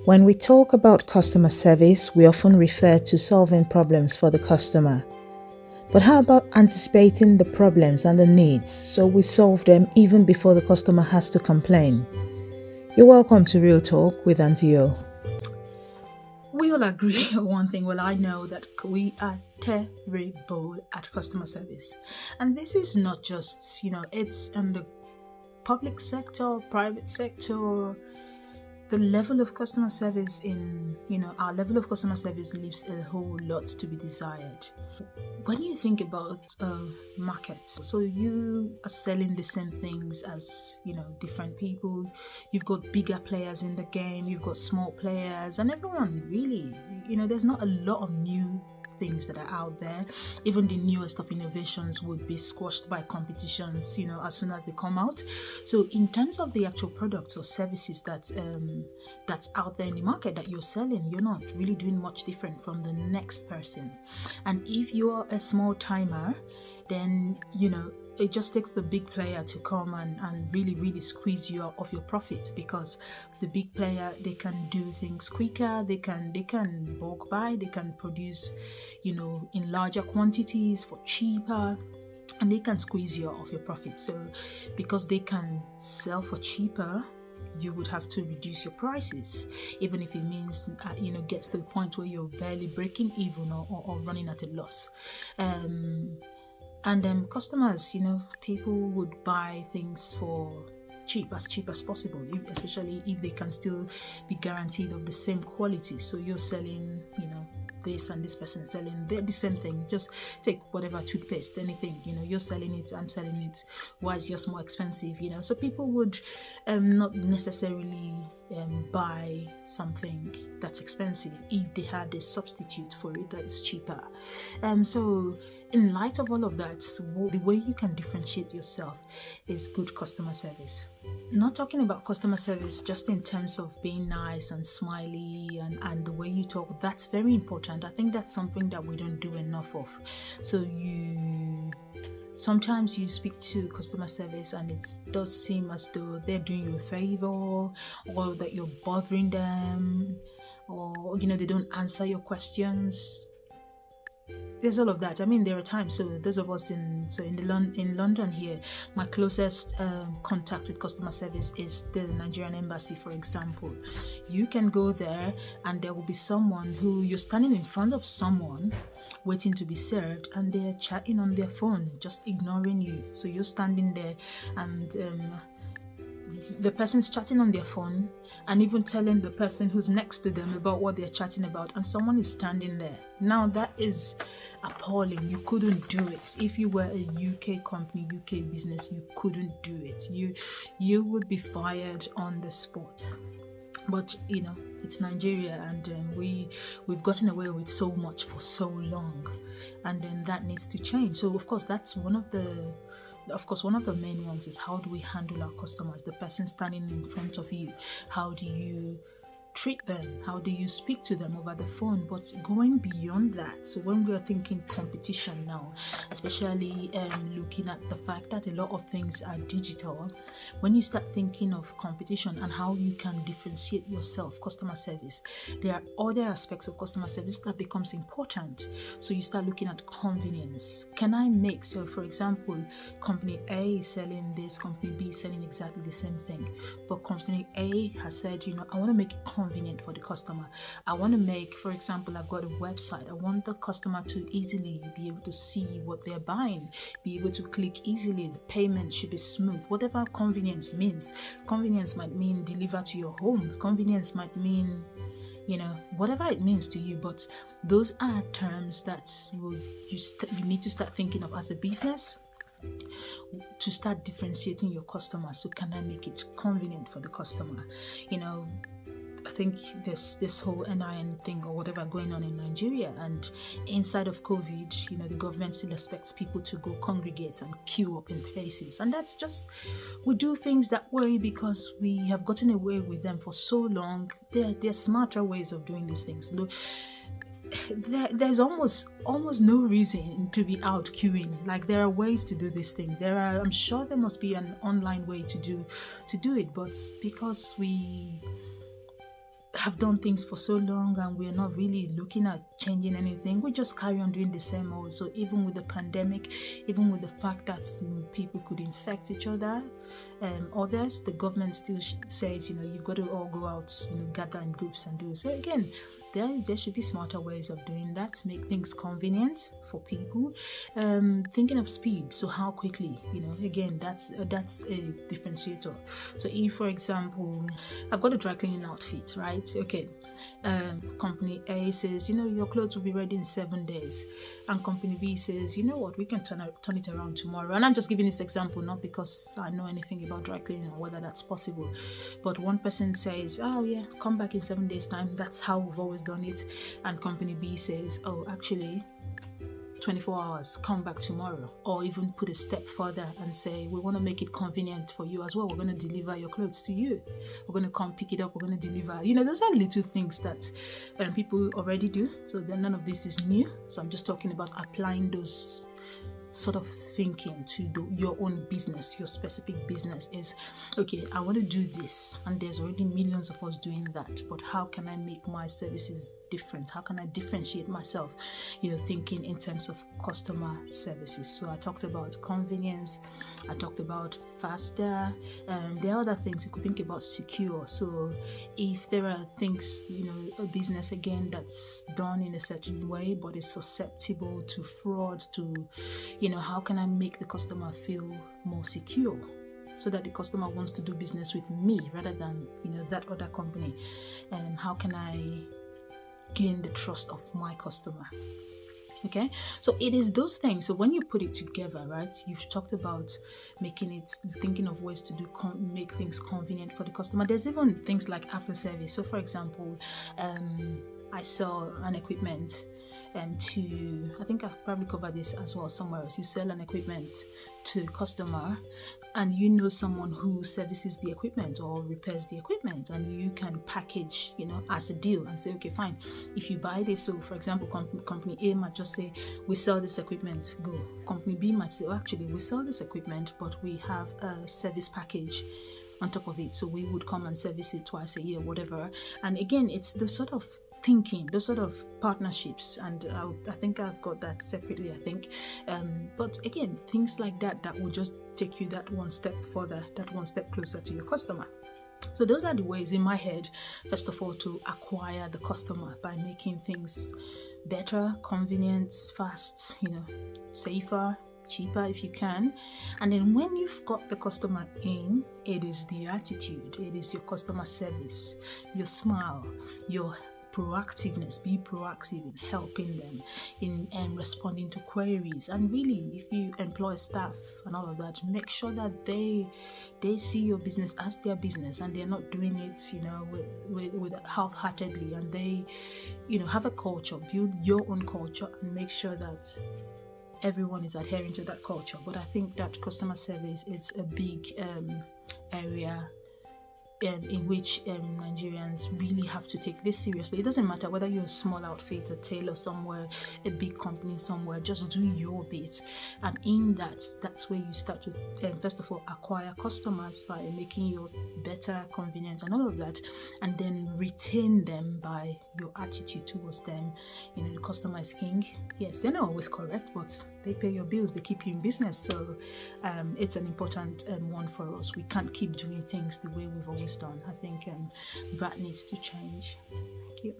When we talk about customer service, we often refer to solving problems for the customer. But how about anticipating the problems and the needs so we solve them even before the customer has to complain? You're welcome to Real Talk with Auntie O. We all agree on one thing. Well, I know that we are terrible at customer service. And this is not just, it's in the public sector, private sector. The level of customer service our level of customer service leaves a whole lot to be desired. When you think about markets, so you are selling the same things as, different people. You've got bigger players in the game, you've got small players, and everyone really, there's not a lot of new things that are out there. Even the newest of innovations would be squashed by competitions, as soon as they come out. So in terms of the actual products or services that's out there in the market that you're selling, you're not really doing much different from the next person. And if you are a small timer, then it just takes the big player to come and really, really squeeze you out of your profit, because the big player, they can do things quicker, they can bulk buy, they can produce, in larger quantities for cheaper, and they can squeeze you out of your profit. So because they can sell for cheaper, you would have to reduce your prices, even if it means, gets to the point where you're barely breaking even or running at a loss. And customers, people would buy things for as cheap as possible, especially if they can still be guaranteed of the same quality. So you're selling, this and this person selling the same thing. Just take whatever toothpaste, anything, you're selling it, I'm selling it. Why is yours more expensive? So people would not necessarily buy something that's expensive if they had a substitute for it that is cheaper. So in light of all of that, the way you can differentiate yourself is good customer service. Not talking about customer service just in terms of being nice and smiley and the way you talk. That's very important. I think that's something that we don't do enough of. So sometimes you speak to customer service and it does seem as though they're doing you a favor, or that you're bothering them, or they don't answer your questions. There's all of that. I mean, there are times. So those of us in London here, my closest contact with customer service is the Nigerian embassy, for example. You can go there and there will be someone who you're standing in front of someone waiting to be served, and they're chatting on their phone, just ignoring you. So you're standing there and the person's chatting on their phone and even telling the person who's next to them about what they're chatting about, and someone is standing there. Now that is appalling. You couldn't do it. If you were a UK company, UK business, you couldn't do it. You would be fired on the spot. But it's Nigeria, and we've gotten away with so much for so long, and then that needs to change. So of course that's one of the main ones is, how do we handle our customers? The person standing in front of you, how do you treat them? How do you speak to them over the phone? But going beyond that, so when we're thinking competition now, especially looking at the fact that a lot of things are digital, when you start thinking of competition and how you can differentiate yourself, customer service, there are other aspects of customer service that becomes important. So you start looking at convenience. So for example, company A is selling this, company B is selling exactly the same thing, but company A has said, I want to make it convenient for the customer. I want to make, for example, I've got a website. I want the customer to easily be able to see what they're buying, be able to click easily. The payment should be smooth. Whatever convenience means. Convenience might mean deliver to your home. Convenience might mean, whatever it means to you. But those are terms that you need to start thinking of as a business, to start differentiating your customer. So can I make it convenient for the customer? I think this whole NIN thing or whatever going on in Nigeria, and inside of COVID, the government still expects people to go congregate and queue up in places, and that's just, we do things that way because we have gotten away with them for so long. There are smarter ways of doing these things. There's almost no reason to be out queuing. Like, there are ways to do this thing. I'm sure there must be an online way to do it, but because we have done things for so long and we're not really looking at changing anything. We just carry on doing the same old. So even with the pandemic, even with the fact that people could infect each other, others, the government still says, you've got to all go out, gather in groups and do. So again, there should be smarter ways of doing that, make things convenient for people. Thinking of speed, so how quickly, again, that's a differentiator. So if, for example, I've got a dry cleaning outfit, right? Okay, company A says, your clothes will be ready in 7 days, and company B says, we can turn it around tomorrow. And I'm just giving this example not because I know anything about dry cleaning or whether that's possible, but one person says, oh yeah, come back in 7 days time, that's how we've always done it, and company B says, oh, actually 24 hours, come back tomorrow. Or even put a step further and say, we want to make it convenient for you as well, we're going to deliver your clothes to you, we're going to come pick it up, we're going to deliver. Those are little things that people already do, so then none of this is new. So I'm just talking about applying those sort of thinking to your own business. Your specific business is, okay, I want to do this, and there's already millions of us doing that, but how can I make my services different? How can I differentiate myself? Thinking in terms of customer services. So I talked about convenience, I talked about faster, there are other things you could think about. Secure. So if there are things, a business again that's done in a certain way but is susceptible to fraud, to how can I make the customer feel more secure so that the customer wants to do business with me rather than that other company? How can I gain the trust of my customer? Okay, so it is those things. So when you put it together, right, you've talked about thinking of ways to make things convenient for the customer. There's even things like after service. So for example, I sell an equipment I think I've probably covered this as well somewhere else. You sell an equipment to a customer and someone who services the equipment or repairs the equipment, and you can package, as a deal and say, okay, fine, if you buy this. So for example, company A might just say, we sell this equipment, go. Company B might say, oh, actually, we sell this equipment, but we have a service package on top of it. So we would come and service it twice a year, whatever. And again, it's the sort of thinking, those sort of partnerships, and I think I've got that separately, but again, things like that will just take you that one step further, that one step closer to your customer. So those are the ways in my head, first of all, to acquire the customer, by making things better, convenient, fast, safer, cheaper if you can. And then when you've got the customer in, it is the attitude, it is your customer service, your smile, your proactiveness. Be proactive in helping them, in responding to queries. And really, if you employ staff and all of that, make sure that they see your business as their business, and they're not doing it with half-heartedly, and they have a culture. Build your own culture and make sure that everyone is adhering to that culture. But I think that customer service is a big area in which Nigerians really have to take this seriously. It doesn't matter whether you're a small outfit, a tailor somewhere, a big company somewhere, just do your bit. And in that's where you start to, first of all, acquire customers by making yours better, convenient, and all of that, and then retain them by your attitude towards them. The customer is king. Yes, they're not always correct, but they pay your bills, they keep you in business. So it's an important one for us. We can't keep doing things the way we've always done. I think that needs to change. Thank you.